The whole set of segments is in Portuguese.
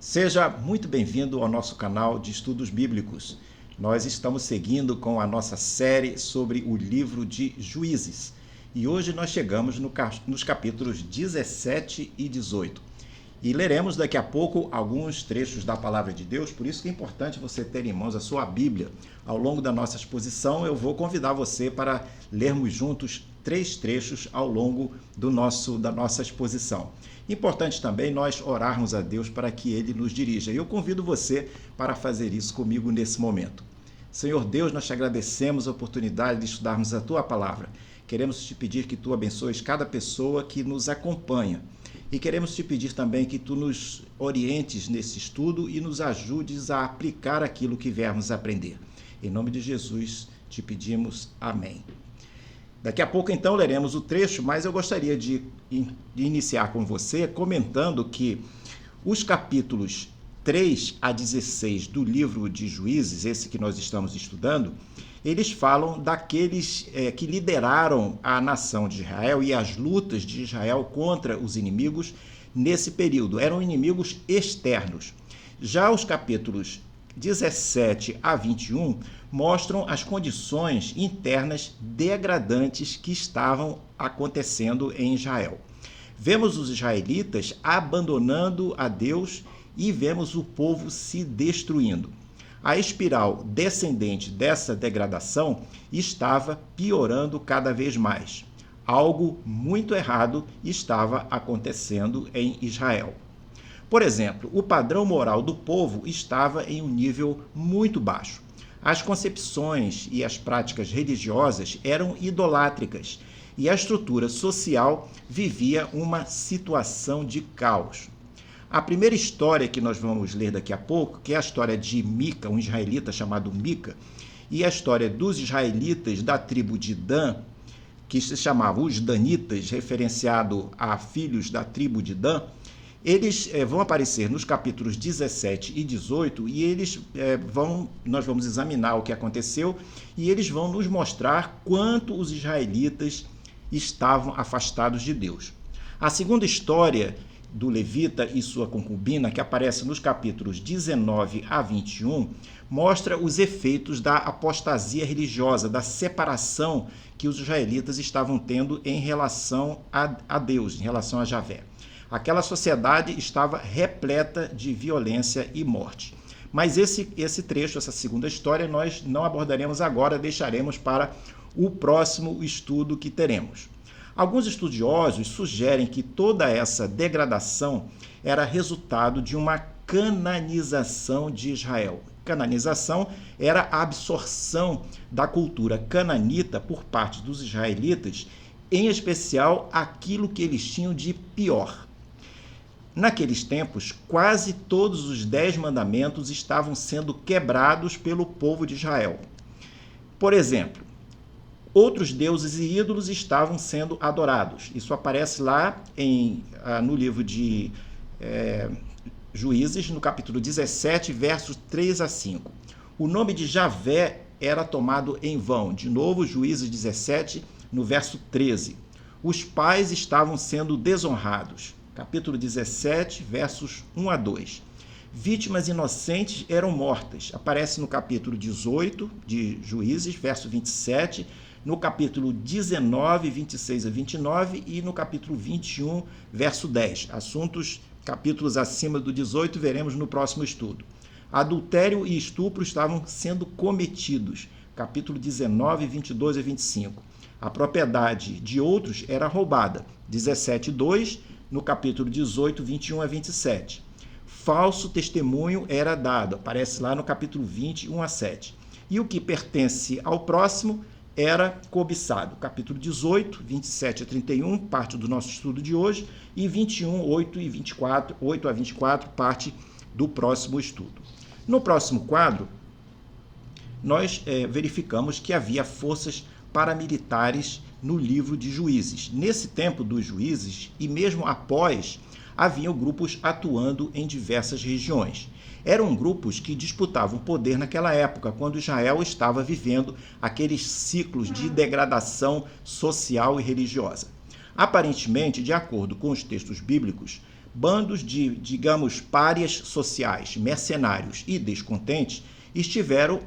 Seja muito bem-vindo ao nosso canal de estudos bíblicos. Nós estamos seguindo com a nossa série sobre o livro de Juízes. E hoje nós chegamos nos capítulos 17 e 18. E leremos daqui a pouco alguns trechos da Palavra de Deus, por isso que é importante você ter em mãos a sua Bíblia. Ao longo da nossa exposição, eu vou convidar você para lermos juntos 3 trechos ao longo da nossa exposição. Importante também nós orarmos a Deus para que Ele nos dirija. E eu convido você para fazer isso comigo nesse momento. Senhor Deus, nós te agradecemos a oportunidade de estudarmos a Tua Palavra. Queremos te pedir que Tu abençoes cada pessoa que nos acompanha. E queremos te pedir também que Tu nos orientes nesse estudo e nos ajudes a aplicar aquilo que viermos aprender. Em nome de Jesus te pedimos. Amém. Daqui a pouco, então, leremos o trecho, mas eu gostaria de iniciar com você comentando que os capítulos 3 a 16 do livro de Juízes, esse que nós estamos estudando, eles falam daqueles que lideraram a nação de Israel e as lutas de Israel contra os inimigos nesse período. Eram inimigos externos. Já os capítulos 17 a 21 mostram as condições internas degradantes que estavam acontecendo em Israel. Vemos os israelitas abandonando a Deus e vemos o povo se destruindo. A espiral descendente dessa degradação estava piorando cada vez mais. Algo muito errado estava acontecendo em Israel. Por exemplo, o padrão moral do povo estava em um nível muito baixo. As concepções e as práticas religiosas eram idolátricas e a estrutura social vivia uma situação de caos. A primeira história que nós vamos ler daqui a pouco, que é a história de Mica, um israelita chamado Mica, e a história dos israelitas da tribo de Dan, que se chamavam os Danitas, referenciado a filhos da tribo de Dan. Eles vão aparecer nos capítulos 17 e 18 e nós vamos examinar o que aconteceu e eles vão nos mostrar quanto os israelitas estavam afastados de Deus. A segunda história do levita e sua concubina, que aparece nos capítulos 19 a 21, mostra os efeitos da apostasia religiosa, da separação que os israelitas estavam tendo em relação a Deus, em relação a Javé. Aquela sociedade estava repleta de violência e morte. Mas esse trecho, essa segunda história, nós não abordaremos agora, deixaremos para o próximo estudo que teremos. Alguns estudiosos sugerem que toda essa degradação era resultado de uma cananização de Israel. Cananização era a absorção da cultura cananita por parte dos israelitas, em especial aquilo que eles tinham de pior. Naqueles tempos, quase todos os 10 mandamentos estavam sendo quebrados pelo povo de Israel. Por exemplo, outros deuses e ídolos estavam sendo adorados. Isso aparece lá no livro de Juízes, no capítulo 17, versos 3 a 5. O nome de Javé era tomado em vão. De novo, Juízes 17, no verso 13. Os pais estavam sendo desonrados. Capítulo 17, versos 1 a 2. Vítimas inocentes eram mortas. Aparece no capítulo 18 de Juízes, verso 27, no capítulo 19, 26 a 29 e no capítulo 21, verso 10. Capítulos acima do 18, veremos no próximo estudo. Adultério e estupro estavam sendo cometidos. Capítulo 19, 22 a 25. A propriedade de outros era roubada. 17, 2. No capítulo 18, 21 a 27. Falso testemunho era dado, aparece lá no capítulo 20, 1 a 7. E o que pertence ao próximo era cobiçado. Capítulo 18, 27 a 31, parte do nosso estudo de hoje, e 21, 8 a 24, parte do próximo estudo. No próximo quadro, nós verificamos que havia forças paramilitares no livro de Juízes. Nesse tempo dos Juízes, e mesmo após, haviam grupos atuando em diversas regiões. Eram grupos que disputavam poder naquela época, quando Israel estava vivendo aqueles ciclos de degradação social e religiosa. Aparentemente, de acordo com os textos bíblicos, bandos de, digamos, párias sociais, mercenários e descontentes estiveram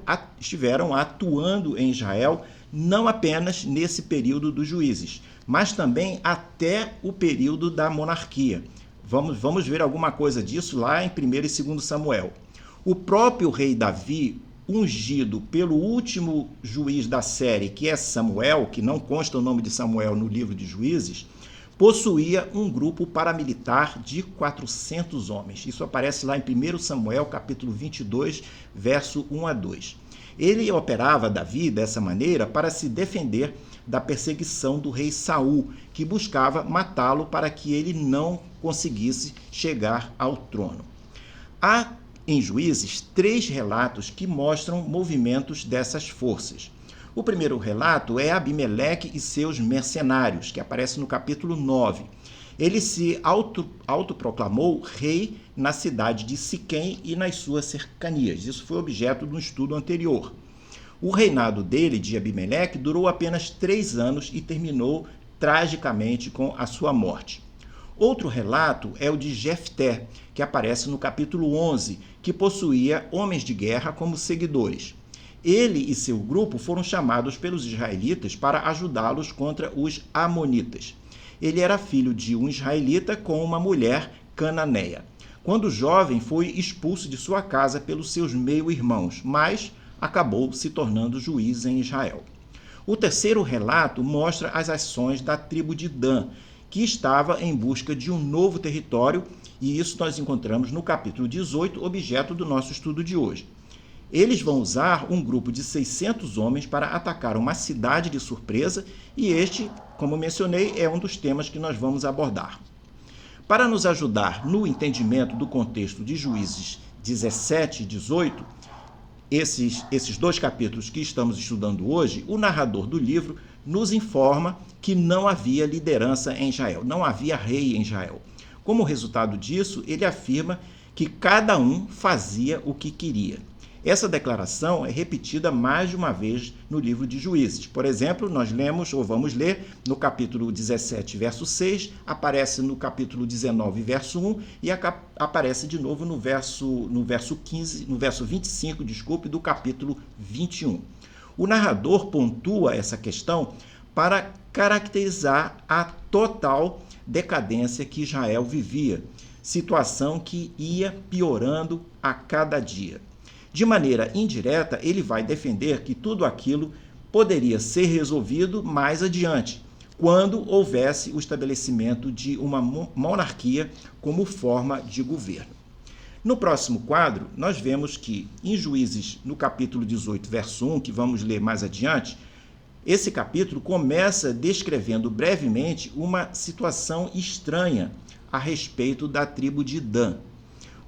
atuando em Israel não apenas nesse período dos juízes, mas também até o período da monarquia. Vamos ver alguma coisa disso lá em 1 e 2 Samuel. O próprio rei Davi, ungido pelo último juiz da série, que é Samuel, que não consta o nome de Samuel no livro de Juízes, possuía um grupo paramilitar de 400 homens. Isso aparece lá em 1 Samuel, capítulo 22, verso 1 a 2. Ele operava, Davi, dessa maneira para se defender da perseguição do rei Saul, que buscava matá-lo para que ele não conseguisse chegar ao trono. Há em Juízes 3 relatos que mostram movimentos dessas forças. O primeiro relato é Abimeleque e seus mercenários, que aparece no capítulo 9. Ele se autoproclamou rei na cidade de Siquém e nas suas cercanias. Isso foi objeto de um estudo anterior. O reinado dele, de Abimeleque, durou apenas 3 anos e terminou tragicamente com a sua morte. Outro relato é o de Jefté, que aparece no capítulo 11, que possuía homens de guerra como seguidores. Ele e seu grupo foram chamados pelos israelitas para ajudá-los contra os amonitas. Ele era filho de um israelita com uma mulher cananeia. Quando jovem, foi expulso de sua casa pelos seus meio-irmãos, mas acabou se tornando juiz em Israel. O terceiro relato mostra as ações da tribo de Dan, que estava em busca de um novo território, e isso nós encontramos no capítulo 18, objeto do nosso estudo de hoje. Eles vão usar um grupo de 600 homens para atacar uma cidade de surpresa, e este, como mencionei, é um dos temas que nós vamos abordar. Para nos ajudar no entendimento do contexto de Juízes 17 e 18, esses 2 capítulos que estamos estudando hoje, o narrador do livro nos informa que não havia liderança em Israel, não havia rei em Israel. Como resultado disso, ele afirma que cada um fazia o que queria. Essa declaração é repetida mais de uma vez no livro de Juízes. Por exemplo, nós lemos, ou vamos ler, no capítulo 17, verso 6, aparece no capítulo 19, verso 1, e aparece de novo no verso 25, do capítulo 21. O narrador pontua essa questão para caracterizar a total decadência que Israel vivia, situação que ia piorando a cada dia. De maneira indireta, ele vai defender que tudo aquilo poderia ser resolvido mais adiante, quando houvesse o estabelecimento de uma monarquia como forma de governo. No próximo quadro, nós vemos que, em Juízes, no capítulo 18, verso 1, que vamos ler mais adiante, esse capítulo começa descrevendo brevemente uma situação estranha a respeito da tribo de Dan.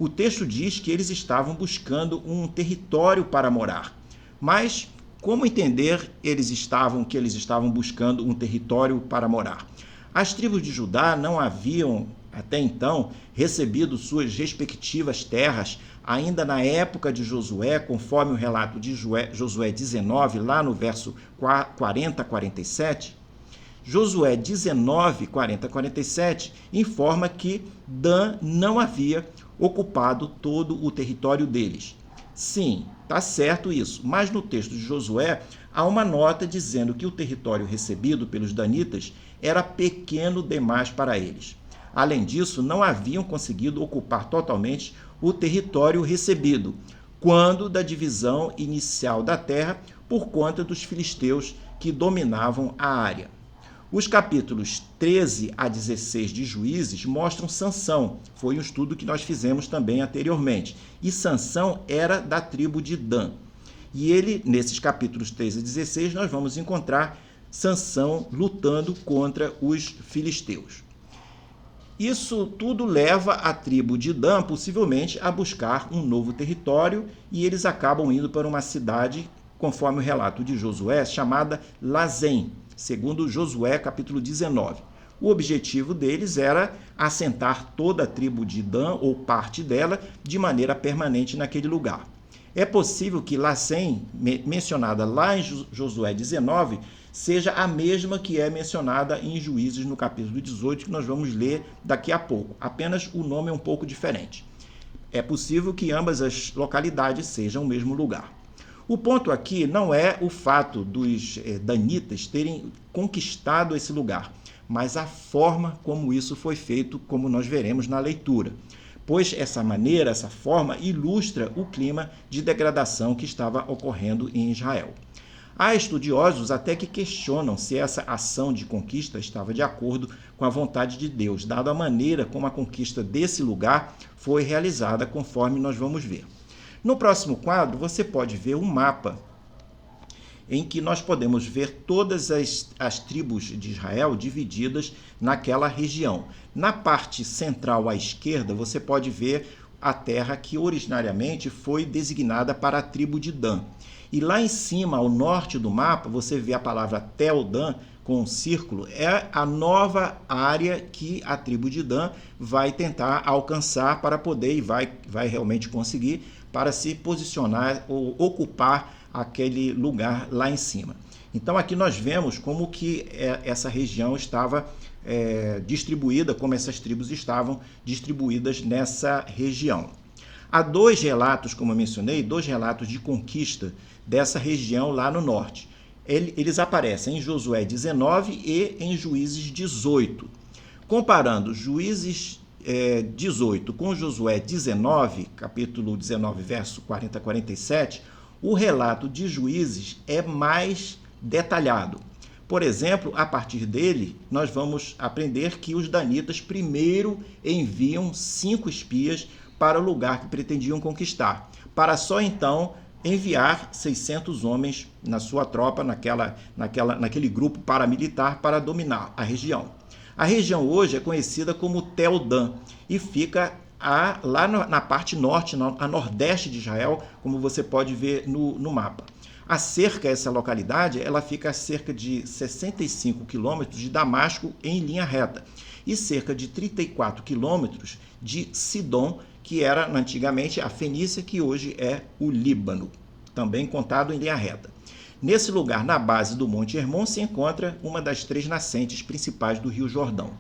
O texto diz que eles estavam buscando um território para morar. Mas como entender que eles estavam buscando um território para morar? As tribos de Judá não haviam, até então, recebido suas respectivas terras ainda na época de Josué, conforme o relato de Josué 19, lá no verso 40 a 47. Josué 19, 40 a 47, informa que Dan não havia ocupado todo o território deles. Sim, está certo isso, mas no texto de Josué há uma nota dizendo que o território recebido pelos danitas era pequeno demais para eles. Além disso, não haviam conseguido ocupar totalmente o território recebido, quando da divisão inicial da terra por conta dos filisteus que dominavam a área. Os capítulos 13 a 16 de Juízes mostram Sansão. Foi um estudo que nós fizemos também anteriormente. E Sansão era da tribo de Dan. E ele, nesses capítulos 13 a 16, nós vamos encontrar Sansão lutando contra os filisteus. Isso tudo leva a tribo de Dan, possivelmente, a buscar um novo território, e eles acabam indo para uma cidade, conforme o relato de Josué, chamada Lazém, segundo Josué, capítulo 19. O objetivo deles era assentar toda a tribo de Dan, ou parte dela, de maneira permanente naquele lugar. É possível que Lazém, mencionada lá em Josué 19, seja a mesma que é mencionada em Juízes no capítulo 18, que nós vamos ler daqui a pouco. Apenas o nome é um pouco diferente. É possível que ambas as localidades sejam o mesmo lugar. O ponto aqui não é o fato dos danitas terem conquistado esse lugar, mas a forma como isso foi feito, como nós veremos na leitura. Pois essa maneira, essa forma, ilustra o clima de degradação que estava ocorrendo em Israel. Há estudiosos até que questionam se essa ação de conquista estava de acordo com a vontade de Deus, dada a maneira como a conquista desse lugar foi realizada, conforme nós vamos ver. No próximo quadro, você pode ver um mapa em que nós podemos ver todas as tribos de Israel divididas naquela região. Na parte central à esquerda, você pode ver a terra que originariamente foi designada para a tribo de Dan. E lá em cima, ao norte do mapa, você vê a palavra Tel Dan, com um círculo, é a nova área que a tribo de Dan vai tentar alcançar para poder, e vai realmente conseguir, para se posicionar ou ocupar aquele lugar lá em cima. Então aqui nós vemos como que essa região estava distribuída, como essas tribos estavam distribuídas nessa região. Há dois relatos, como eu mencionei, dois relatos de conquista dessa região lá no norte. Eles aparecem em Josué 19 e em Juízes 18. Comparando Juízes 18 com Josué 19, capítulo 19, verso 40 a 47, o relato de Juízes é mais detalhado. Por exemplo, a partir dele, nós vamos aprender que os danitas primeiro enviam 5 espias para o lugar que pretendiam conquistar, para só então enviar 600 homens na sua tropa, naquele grupo paramilitar para dominar a região. A região hoje é conhecida como Tel Dan e fica lá na parte norte, a nordeste de Israel, como você pode ver no mapa. Essa localidade, ela fica a cerca de 65 quilômetros de Damasco em linha reta e cerca de 34 quilômetros de Sidom, que era antigamente a Fenícia, que hoje é o Líbano, também contado em linha reta. Nesse lugar, na base do Monte Hermon, se encontra uma das 3 nascentes principais do Rio Jordão.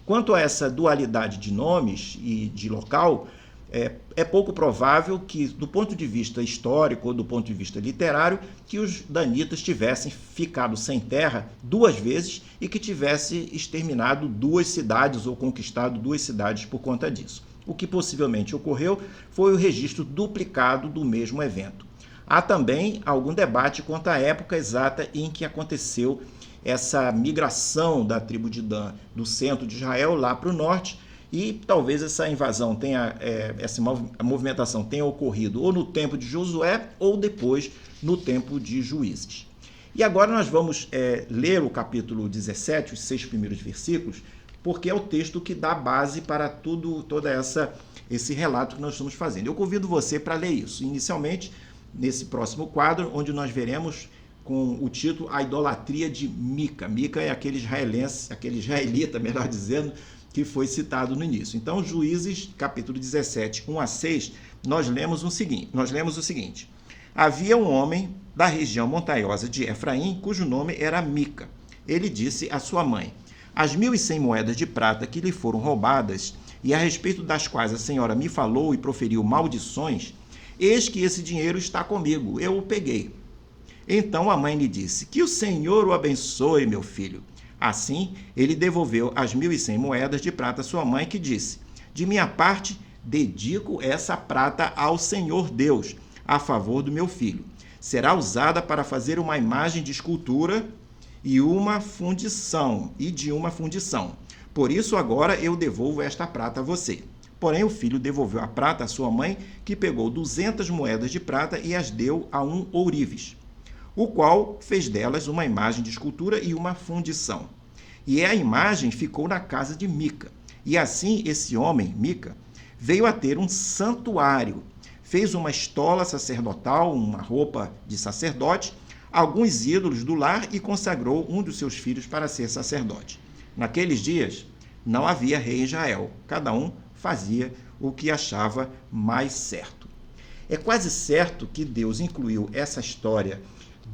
Quanto a essa dualidade de nomes e de local, é pouco provável que, do ponto de vista histórico ou do ponto de vista literário, que os danitas tivessem ficado sem terra 2 vezes e que tivesse exterminado 2 cidades ou conquistado 2 cidades por conta disso. O que possivelmente ocorreu foi o registro duplicado do mesmo evento. Há também algum debate quanto à época exata em que aconteceu essa migração da tribo de Dan do centro de Israel lá para o norte, e talvez essa invasão essa movimentação tenha ocorrido ou no tempo de Josué ou depois no tempo de Juízes. E agora nós vamos ler o capítulo 17, os 6 primeiros versículos, porque é o texto que dá base para todo esse relato que nós estamos fazendo. Eu convido você para ler isso, inicialmente nesse próximo quadro, onde nós veremos com o título A Idolatria de Mica. Mica é aquele israelita, melhor dizendo, que foi citado no início. Então, Juízes, capítulo 17, 1 a 6, nós lemos o seguinte. Havia um homem da região montanhosa de Efraim, cujo nome era Mica. Ele disse à sua mãe: as 1.100 moedas de prata que lhe foram roubadas, e a respeito das quais a senhora me falou e proferiu maldições, eis que esse dinheiro está comigo, eu o peguei. Então a mãe lhe disse: que o Senhor o abençoe, meu filho. Assim, ele devolveu as 1.100 moedas de prata à sua mãe, que disse: de minha parte, dedico essa prata ao Senhor Deus, a favor do meu filho. Será usada para fazer uma imagem de escultura e de uma fundição. Por isso agora eu devolvo esta prata a você. Porém o filho devolveu a prata à sua mãe, que pegou 200 moedas de prata e as deu a um ourives, o qual fez delas uma imagem de escultura e uma fundição. E a imagem ficou na casa de Mica. E assim esse homem, Mica, veio a ter um santuário. Fez uma estola sacerdotal, uma roupa de sacerdote, alguns ídolos do lar e consagrou um dos seus filhos para ser sacerdote. Naqueles dias não havia rei em Israel. Cada um fazia o que achava mais certo. É quase certo que Deus incluiu essa história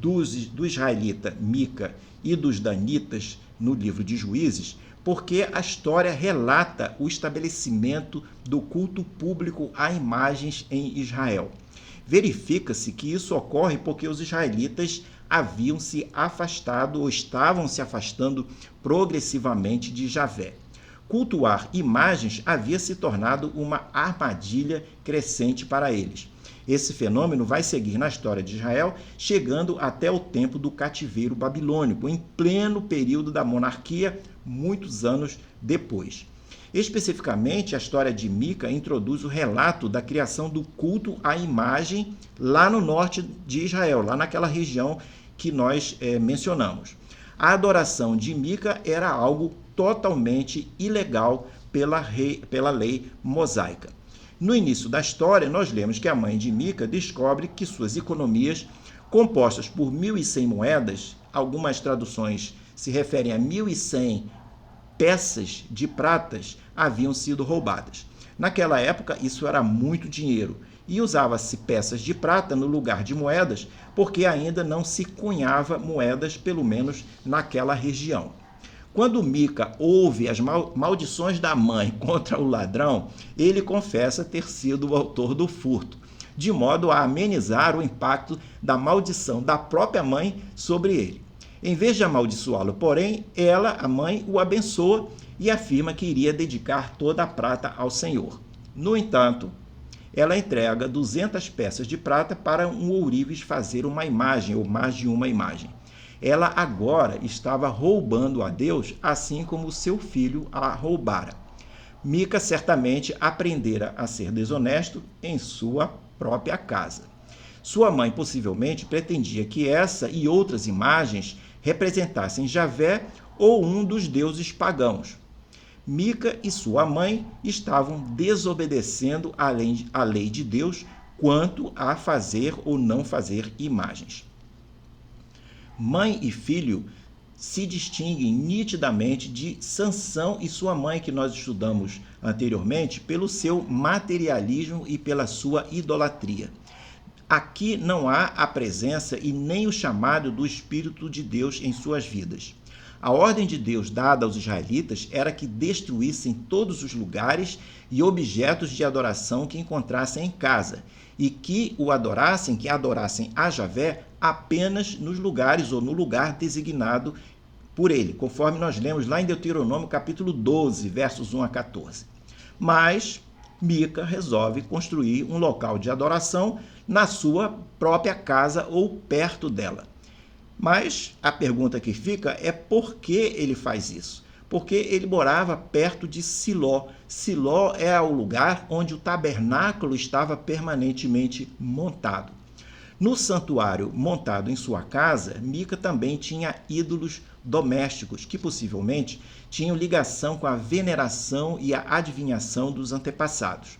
do israelita Mica e dos danitas no livro de Juízes, porque a história relata o estabelecimento do culto público a imagens em Israel. Verifica-se que isso ocorre porque os israelitas haviam se afastado ou estavam se afastando progressivamente de Javé. Cultuar imagens havia se tornado uma armadilha crescente para eles. Esse fenômeno vai seguir na história de Israel, chegando até o tempo do cativeiro babilônico, em pleno período da monarquia, muitos anos depois. Especificamente, a história de Mica introduz o relato da criação do culto à imagem lá no norte de Israel, lá naquela região que nós mencionamos. A adoração de Mica era algo totalmente ilegal pela lei mosaica. No início da história, nós lemos que a mãe de Mica descobre que suas economias, compostas por 1.100 moedas, algumas traduções se referem a 1.100 peças de pratas, haviam sido roubadas. Naquela época, isso era muito dinheiro, e usava-se peças de prata no lugar de moedas, porque ainda não se cunhava moedas, pelo menos naquela região. Quando Mica ouve as maldições da mãe contra o ladrão, ele confessa ter sido o autor do furto, de modo a amenizar o impacto da maldição da própria mãe sobre ele. Em vez de amaldiçoá-lo, porém, ela, a mãe, o abençoa e afirma que iria dedicar toda a prata ao Senhor. No entanto, ela entrega 200 peças de prata para um ourives fazer uma imagem, ou mais de uma imagem. Ela agora estava roubando a Deus, assim como seu filho a roubara. Mica certamente aprendera a ser desonesto em sua própria casa. Sua mãe possivelmente pretendia que essa e outras imagens representassem Javé ou um dos deuses pagãos. Mica e sua mãe estavam desobedecendo a lei de Deus quanto a fazer ou não fazer imagens. Mãe e filho se distinguem nitidamente de Sansão e sua mãe, que nós estudamos anteriormente, pelo seu materialismo e pela sua idolatria. Aqui não há a presença e nem o chamado do Espírito de Deus em suas vidas. A ordem de Deus dada aos israelitas era que destruíssem todos os lugares e objetos de adoração que encontrassem em casa, e que adorassem a Javé apenas nos lugares ou no lugar designado por ele, conforme nós lemos lá em Deuteronômio capítulo 12, versos 1 a 14. Mas Mica resolve construir um local de adoração na sua própria casa ou perto dela. Mas a pergunta que fica é por que ele faz isso? Porque ele morava perto de Siló. Siló é o lugar onde o tabernáculo estava permanentemente montado. No santuário montado em sua casa, Mica também tinha ídolos domésticos, que possivelmente tinham ligação com a veneração e a adivinhação dos antepassados.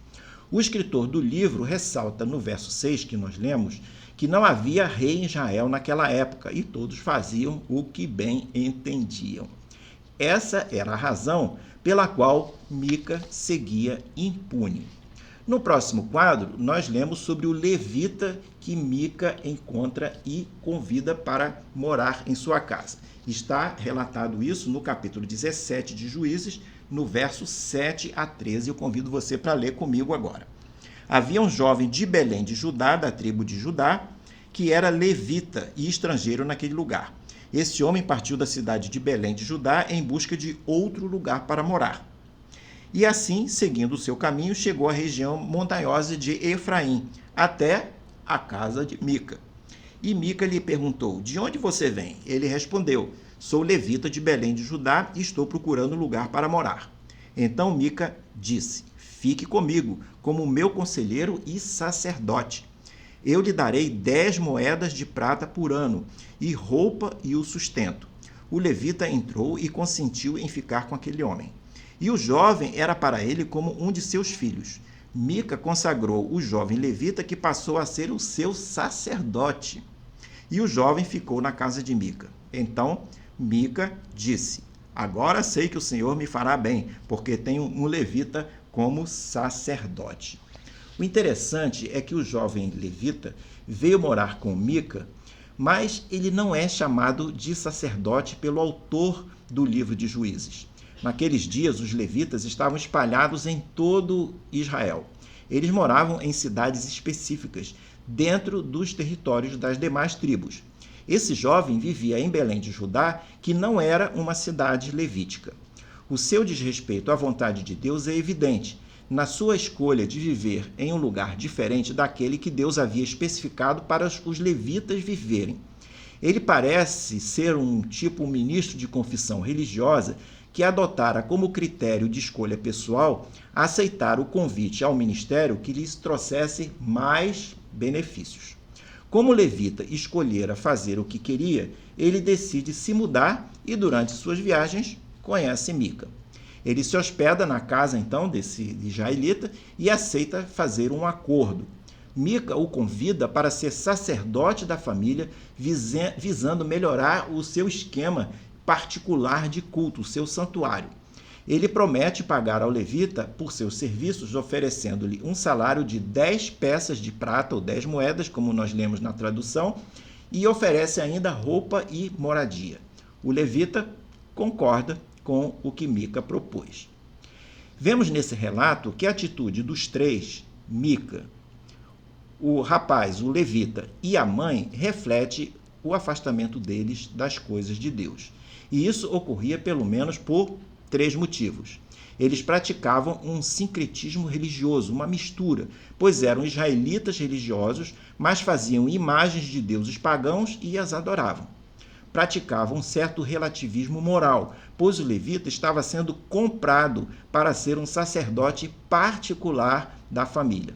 O escritor do livro ressalta no verso 6 que nós lemos que não havia rei em Israel naquela época e todos faziam o que bem entendiam. Essa era a razão pela qual Mica seguia impune. No próximo quadro, nós lemos sobre o levita que Mica encontra e convida para morar em sua casa. Está relatado isso no capítulo 17 de Juízes, no verso 7 a 13. Eu convido você para ler comigo agora. Havia um jovem de Belém de Judá, da tribo de Judá, que era levita e estrangeiro naquele lugar. Esse homem partiu da cidade de Belém de Judá em busca de outro lugar para morar. E assim, seguindo o seu caminho, chegou à região montanhosa de Efraim, até a casa de Mica. E Mica lhe perguntou: de onde você vem? Ele respondeu: sou levita de Belém de Judá e estou procurando lugar para morar. Então Mica disse: fique comigo, como meu conselheiro e sacerdote. Eu lhe darei 10 moedas de prata por ano, e roupa e o sustento. O levita entrou e consentiu em ficar com aquele homem. E o jovem era para ele como um de seus filhos. Mica consagrou o jovem levita, que passou a ser o seu sacerdote. E o jovem ficou na casa de Mica. Então Mica disse: agora sei que o Senhor me fará bem, porque tenho um levita como sacerdote. O interessante é que o jovem levita veio morar com Mica mas ele não é chamado de sacerdote pelo autor do livro de Juízes. Naqueles dias, os levitas estavam espalhados em todo Israel. Eles moravam em cidades específicas, dentro dos territórios das demais tribos. Esse jovem vivia em Belém de Judá, que não era uma cidade levítica. O seu desrespeito à vontade de Deus é evidente na sua escolha de viver em um lugar diferente daquele que Deus havia especificado para os levitas viverem. Ele parece ser um ministro de confissão religiosa que adotara como critério de escolha pessoal aceitar o convite ao ministério que lhes trouxesse mais benefícios. Como o levita escolhera fazer o que queria, ele decide se mudar e, durante suas viagens, conhece Mica. Ele se hospeda na casa, então, desse israelita e aceita fazer um acordo. Mica o convida para ser sacerdote da família, visando melhorar o seu esquema particular de culto, o seu santuário. Ele promete pagar ao levita por seus serviços, oferecendo-lhe um salário de 10 peças de prata, ou 10 moedas, como nós lemos na tradução, e oferece ainda roupa e moradia. O levita concorda com o que Mica propôs. Vemos nesse relato que a atitude dos três, Mica, o rapaz, o levita e a mãe, reflete o afastamento deles das coisas de Deus. E isso ocorria pelo menos por 3 motivos. Eles praticavam um sincretismo religioso, uma mistura, pois eram israelitas religiosos, mas faziam imagens de deuses pagãos e as adoravam. Praticavam um certo relativismo moral, pois o levita estava sendo comprado para ser um sacerdote particular da família.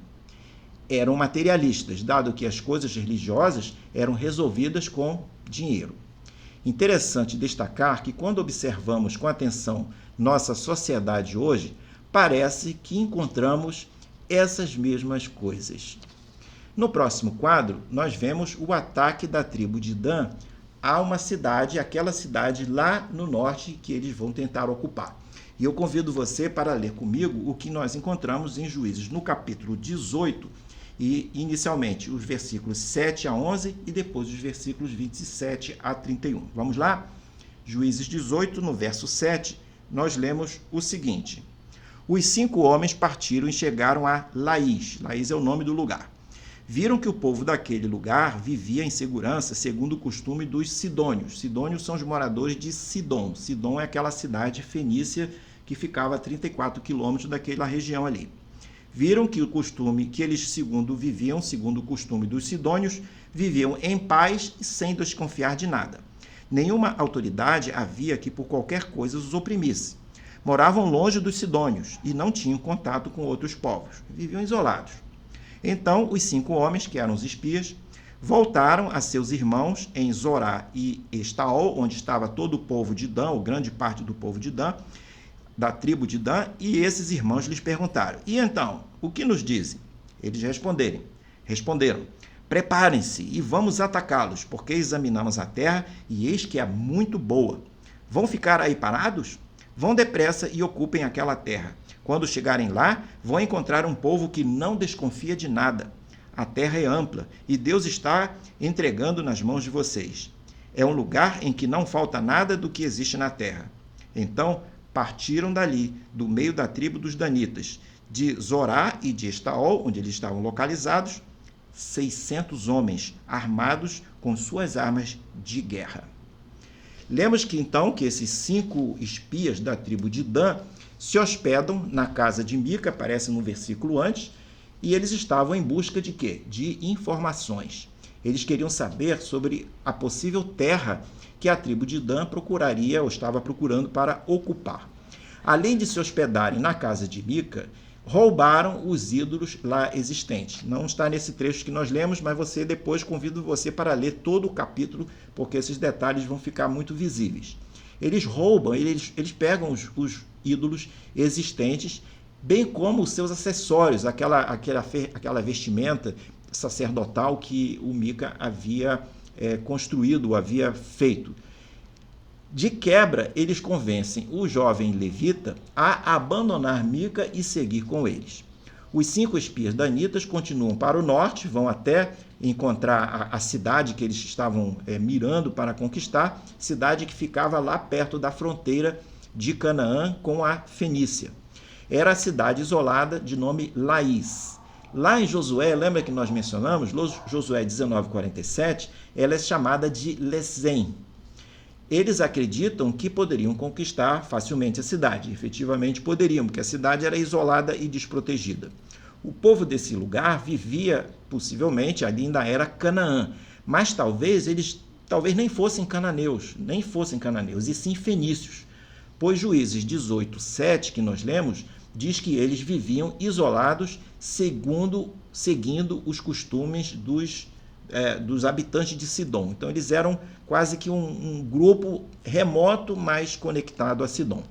Eram materialistas, dado que as coisas religiosas eram resolvidas com dinheiro. Interessante destacar que, quando observamos com atenção nossa sociedade hoje, parece que encontramos essas mesmas coisas. No próximo quadro, nós vemos o ataque da tribo de Dan a uma cidade, aquela cidade lá no norte que eles vão tentar ocupar. E eu convido você para ler comigo o que nós encontramos em Juízes, no capítulo 18, e inicialmente os versículos 7 a 11 e depois os versículos 27 a 31. Vamos lá? Juízes 18, no verso 7, nós lemos o seguinte: Os 5 homens partiram e chegaram a Laís. Laís é o nome do lugar. Viram que o povo daquele lugar vivia em segurança, segundo o costume dos sidônios. Sidônios são os moradores de Sidom. Sidom é aquela cidade fenícia que ficava a 34 quilômetros daquela região ali. Viram que eles viviam segundo o costume dos sidônios, viviam em paz e sem desconfiar de nada. Nenhuma autoridade havia que por qualquer coisa os oprimisse. Moravam longe dos sidônios e não tinham contato com outros povos. Viviam isolados. Então, os 5 homens, que eram os espias, voltaram a seus irmãos em Zorá e Estaol, onde estava todo o povo de Dan, ou grande parte do povo de Dan, da tribo de Dan, e esses irmãos lhes perguntaram: E então, o que nos dizem? Eles responderam: Preparem-se e vamos atacá-los, porque examinamos a terra e eis que é muito boa. Vão ficar aí parados? Vão depressa e ocupem aquela terra. Quando chegarem lá, vão encontrar um povo que não desconfia de nada. A terra é ampla e Deus está entregando nas mãos de vocês. É um lugar em que não falta nada do que existe na terra. Então, partiram dali, do meio da tribo dos danitas, de Zorá e de Estaol, onde eles estavam localizados, 600 homens armados com suas armas de guerra. Lemos que então que esses 5 espias da tribo de Dan se hospedam na casa de Mica, aparece no versículo antes, e eles estavam em busca de quê? De informações. Eles queriam saber sobre a possível terra que a tribo de Dan procuraria ou estava procurando para ocupar. Além de se hospedarem na casa de Mica, roubaram os ídolos lá existentes. Não está nesse trecho que nós lemos, mas convido você para ler todo o capítulo, porque esses detalhes vão ficar muito visíveis. Eles roubam, eles pegam os ídolos existentes, bem como os seus acessórios, aquela vestimenta sacerdotal que o Mica havia construído, havia feito. De quebra, eles convencem o jovem levita a abandonar Mica e seguir com eles. Os 5 espias danitas continuam para o norte, vão até encontrar a cidade que eles estavam mirando para conquistar, cidade que ficava lá perto da fronteira de Canaã com a Fenícia. Era a cidade isolada de nome Laís. Lá em Josué, lembra que nós mencionamos, Josué 19:47, ela é chamada de Lesem. Eles acreditam que poderiam conquistar facilmente a cidade. Efetivamente poderiam, porque a cidade era isolada e desprotegida. O povo desse lugar vivia, possivelmente, ali ainda era Canaã, mas talvez nem fossem cananeus, e sim fenícios, pois Juízes 18:7, que nós lemos, diz que eles viviam isolados seguindo os costumes dos habitantes de Sidom. Então eles eram quase que um grupo remoto, mas conectado a Sidom.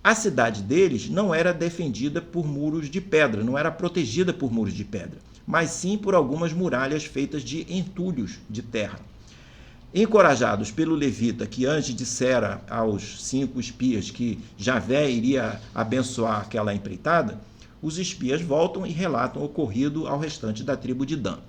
A cidade deles não era defendida por muros de pedra, não era protegida por muros de pedra, mas sim por algumas muralhas feitas de entulhos de terra. Encorajados pelo levita, que antes dissera aos 5 espias que Javé iria abençoar aquela empreitada, os espias voltam e relatam o ocorrido ao restante da tribo de Dan.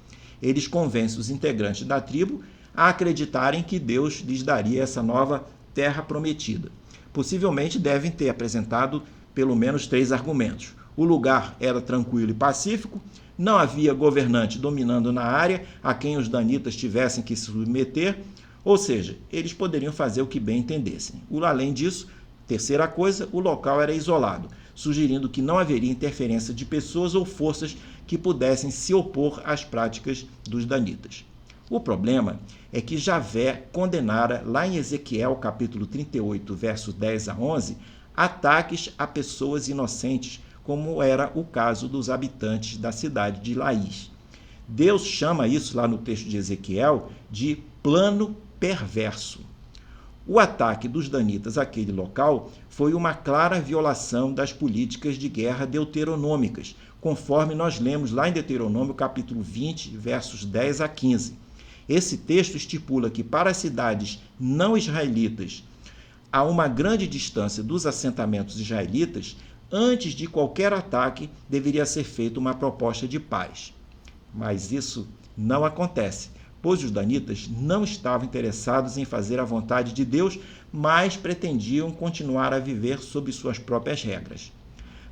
Eles convencem os integrantes da tribo a acreditarem que Deus lhes daria essa nova terra prometida. Possivelmente devem ter apresentado pelo menos 3 argumentos. O lugar era tranquilo e pacífico, não havia governante dominando na área a quem os danitas tivessem que se submeter, ou seja, eles poderiam fazer o que bem entendessem. Além disso, terceira coisa, o local era isolado, sugerindo que não haveria interferência de pessoas ou forças que pudessem se opor às práticas dos danitas. O problema é que Javé condenara, lá em Ezequiel capítulo 38, versos 10 a 11, ataques a pessoas inocentes, como era o caso dos habitantes da cidade de Laís. Deus chama isso, lá no texto de Ezequiel, de plano perverso. O ataque dos danitas àquele local foi uma clara violação das políticas de guerra deuteronômicas, conforme nós lemos lá em Deuteronômio capítulo 20, versos 10 a 15. Esse texto estipula que para as cidades não israelitas, a uma grande distância dos assentamentos israelitas, antes de qualquer ataque, deveria ser feita uma proposta de paz. Mas isso não acontece, pois os danitas não estavam interessados em fazer a vontade de Deus, mas pretendiam continuar a viver sob suas próprias regras.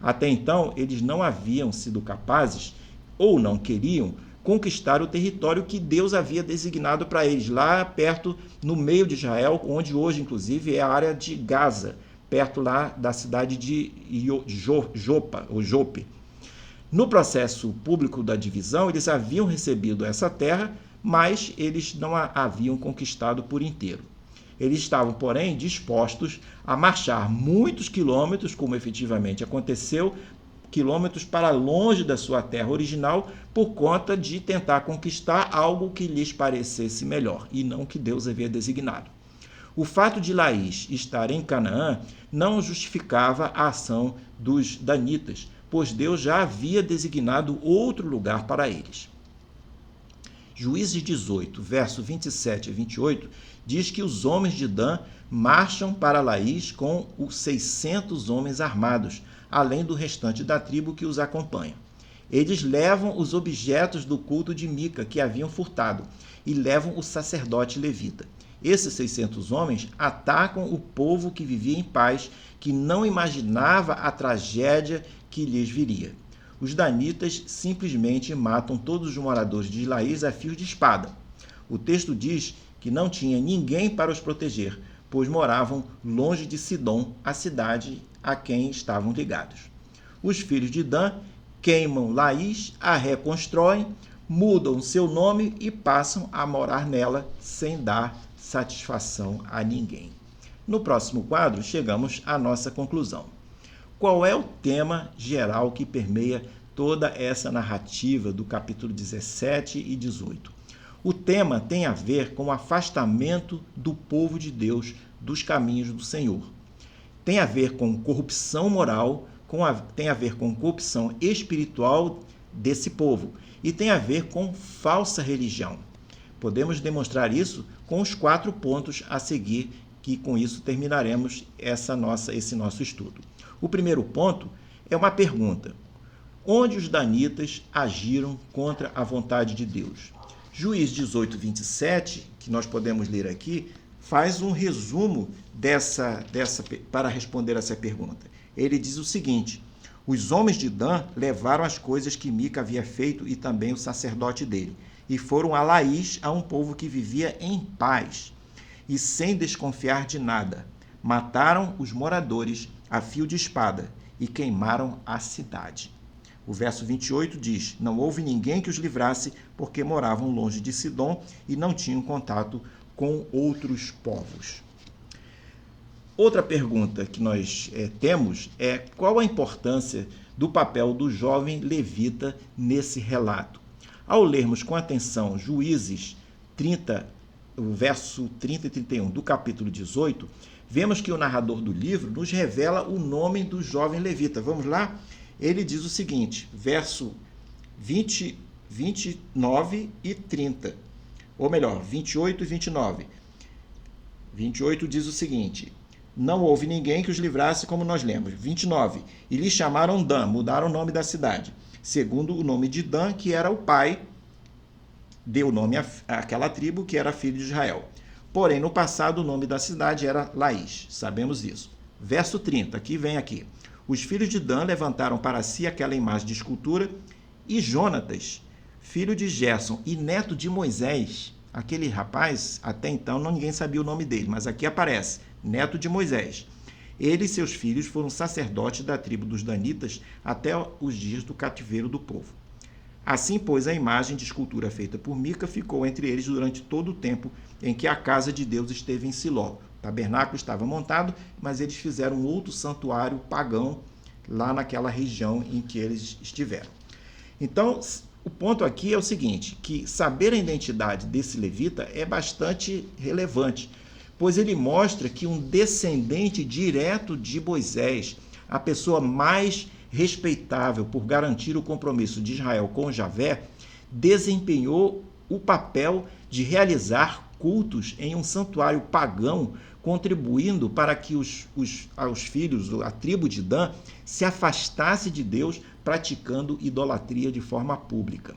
Até então, eles não haviam sido capazes, ou não queriam, conquistar o território que Deus havia designado para eles, lá perto, no meio de Israel, onde hoje, inclusive, é a área de Gaza, perto lá da cidade de Jope. No processo público da divisão, eles haviam recebido essa terra, mas eles não a haviam conquistado por inteiro. Eles estavam, porém, dispostos a marchar muitos quilômetros, como efetivamente aconteceu, quilômetros para longe da sua terra original, por conta de tentar conquistar algo que lhes parecesse melhor, e não que Deus havia designado. O fato de Laís estar em Canaã não justificava a ação dos danitas, pois Deus já havia designado outro lugar para eles. Juízes 18, verso 27 a 28, diz que os homens de Dan marcham para Laís com os 600 homens armados, além do restante da tribo que os acompanha. Eles levam os objetos do culto de Mica que haviam furtado e levam o sacerdote levita. Esses 600 homens atacam o povo que vivia em paz, que não imaginava a tragédia que lhes viria. Os danitas simplesmente matam todos os moradores de Laís a fios de espada. O texto diz que não tinha ninguém para os proteger, pois moravam longe de Sidom, a cidade a quem estavam ligados. Os filhos de Dan queimam Laís, a reconstroem, mudam seu nome e passam a morar nela sem dar satisfação a ninguém. No próximo quadro, chegamos à nossa conclusão. Qual é o tema geral que permeia toda essa narrativa do capítulo 17 e 18? O tema tem a ver com o afastamento do povo de Deus dos caminhos do Senhor. Tem a ver com corrupção moral, tem a ver com corrupção espiritual desse povo e tem a ver com falsa religião. Podemos demonstrar isso com os 4 pontos a seguir, que com isso terminaremos esse nosso estudo. O primeiro ponto é uma pergunta. onde os danitas agiram contra a vontade de Deus. Juízes 18, 27, que nós podemos ler aqui, faz um resumo para responder essa pergunta. Ele diz o seguinte: os homens de Dan levaram as coisas que Mica havia feito e também o sacerdote dele, e foram a Laís, a um povo que vivia em paz e sem desconfiar de nada. Mataram os moradores a fio de espada e queimaram a cidade. O verso 28 diz: não houve ninguém que os livrasse, porque moravam longe de Sidom e não tinham contato com outros povos. Outra pergunta que nós temos é: qual a importância do papel do jovem levita nesse relato? Ao lermos com atenção Juízes 30, o verso 30 e 31 do capítulo 18, vemos que o narrador do livro nos revela o nome do jovem levita. Vamos lá? Ele diz o seguinte, verso 20, 29 e 30. Ou melhor, 28 e 29. 28 diz o seguinte: não houve ninguém que os livrasse, como nós lemos. 29. E lhe chamaram Dan, mudaram o nome da cidade, segundo o nome de Dan, que era o pai, deu nome àquela tribo, que era filho de Israel. Porém, no passado, o nome da cidade era Laís. Sabemos isso. Verso 30, aqui. Os filhos de Dan levantaram para si aquela imagem de escultura, e Jonatas, filho de Gerson e neto de Moisés, aquele rapaz, até então ninguém sabia o nome dele, mas aqui aparece, neto de Moisés. Ele e seus filhos foram sacerdotes da tribo dos danitas até os dias do cativeiro do povo. Assim, pois, a imagem de escultura feita por Mica ficou entre eles durante todo o tempo em que a casa de Deus esteve em Siló. O tabernáculo estava montado, mas eles fizeram outro santuário pagão lá naquela região em que eles estiveram. Então, o ponto aqui é o seguinte, que saber a identidade desse levita é bastante relevante, pois ele mostra que um descendente direto de Moisés, a pessoa mais respeitável por garantir o compromisso de Israel com Javé, desempenhou o papel de realizar cultos em um santuário pagão, contribuindo para que os filhos, a tribo de Dan, se afastasse de Deus, praticando idolatria de forma pública.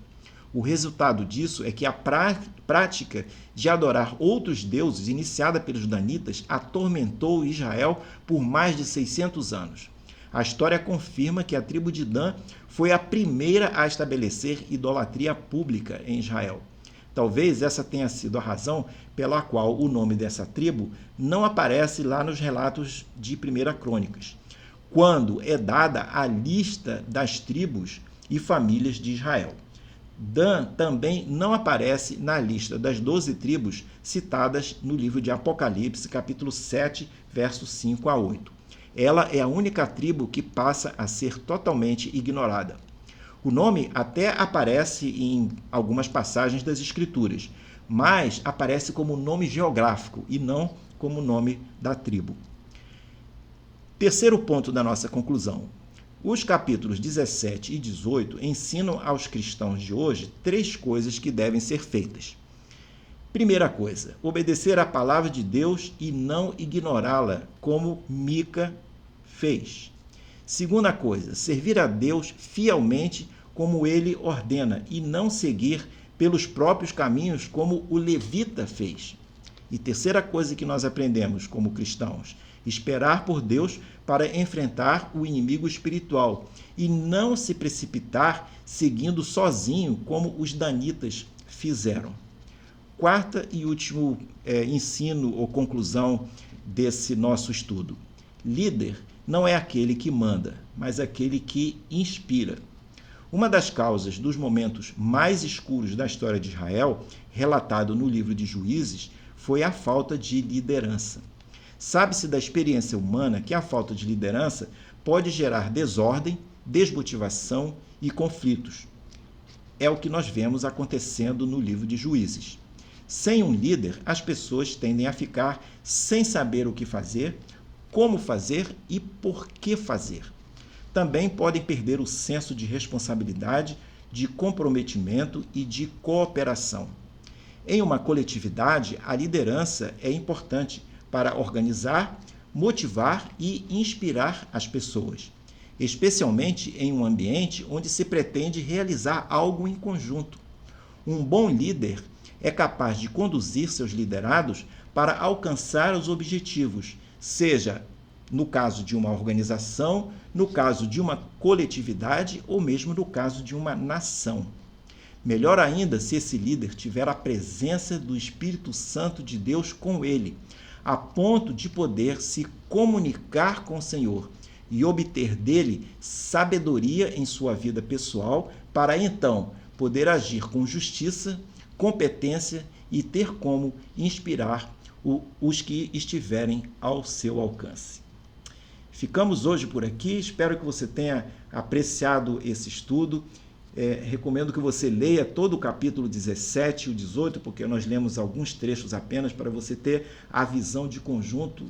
O resultado disso é que a prática de adorar outros deuses, iniciada pelos danitas, atormentou Israel por mais de 600 anos. A história confirma que a tribo de Dan foi a primeira a estabelecer idolatria pública em Israel. Talvez essa tenha sido a razão pela qual o nome dessa tribo não aparece lá nos relatos de 1 Crônicas, quando é dada a lista das tribos e famílias de Israel. Dan também não aparece na lista das 12 tribos citadas no livro de Apocalipse, capítulo 7, versos 5 a 8. Ela é a única tribo que passa a ser totalmente ignorada. O nome até aparece em algumas passagens das Escrituras, mas aparece como nome geográfico e não como nome da tribo. Terceiro ponto da nossa conclusão. Os capítulos 17 e 18 ensinam aos cristãos de hoje 3 coisas que devem ser feitas. Primeira coisa, obedecer à palavra de Deus e não ignorá-la, como Mica fez. Segunda coisa, servir a Deus fielmente como ele ordena e não seguir pelos próprios caminhos como o levita fez. E terceira coisa que nós aprendemos como cristãos, esperar por Deus para enfrentar o inimigo espiritual e não se precipitar seguindo sozinho como os danitas fizeram. Quarta e último ensino ou conclusão desse nosso estudo. Líder não é aquele que manda, mas aquele que inspira. Uma das causas dos momentos mais escuros da história de Israel, relatado no livro de Juízes, foi a falta de liderança. Sabe-se da experiência humana que a falta de liderança pode gerar desordem, desmotivação e conflitos. É o que nós vemos acontecendo no livro de Juízes. Sem um líder, as pessoas tendem a ficar sem saber o que fazer, como fazer e por que fazer. Também podem perder o senso de responsabilidade, de comprometimento e de cooperação. Em uma coletividade, a liderança é importante para organizar, motivar e inspirar as pessoas. especialmente em um ambiente onde se pretende realizar algo em conjunto. Um bom líder é capaz de conduzir seus liderados para alcançar os objetivos, seja no caso de uma organização, no caso de uma coletividade ou mesmo no caso de uma nação. Melhor ainda se esse líder tiver a presença do Espírito Santo de Deus com ele, a ponto de poder se comunicar com o Senhor e obter dele sabedoria em sua vida pessoal, para então poder agir com justiça, competência e ter como inspirar os que estiverem ao seu alcance. Ficamos hoje por aqui, espero que você tenha apreciado esse estudo. Recomendo que você leia todo o capítulo 17 e o 18, porque nós lemos alguns trechos apenas para você ter a visão de conjunto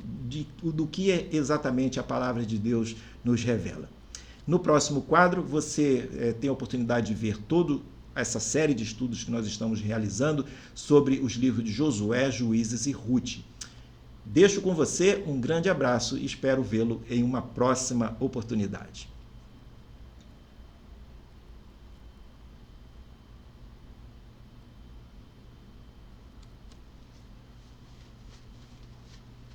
do que exatamente a palavra de Deus nos revela. No próximo quadro, você tem a oportunidade de ver toda essa série de estudos que nós estamos realizando sobre os livros de Josué, Juízes e Ruth. Deixo com você um grande abraço e espero vê-lo em uma próxima oportunidade.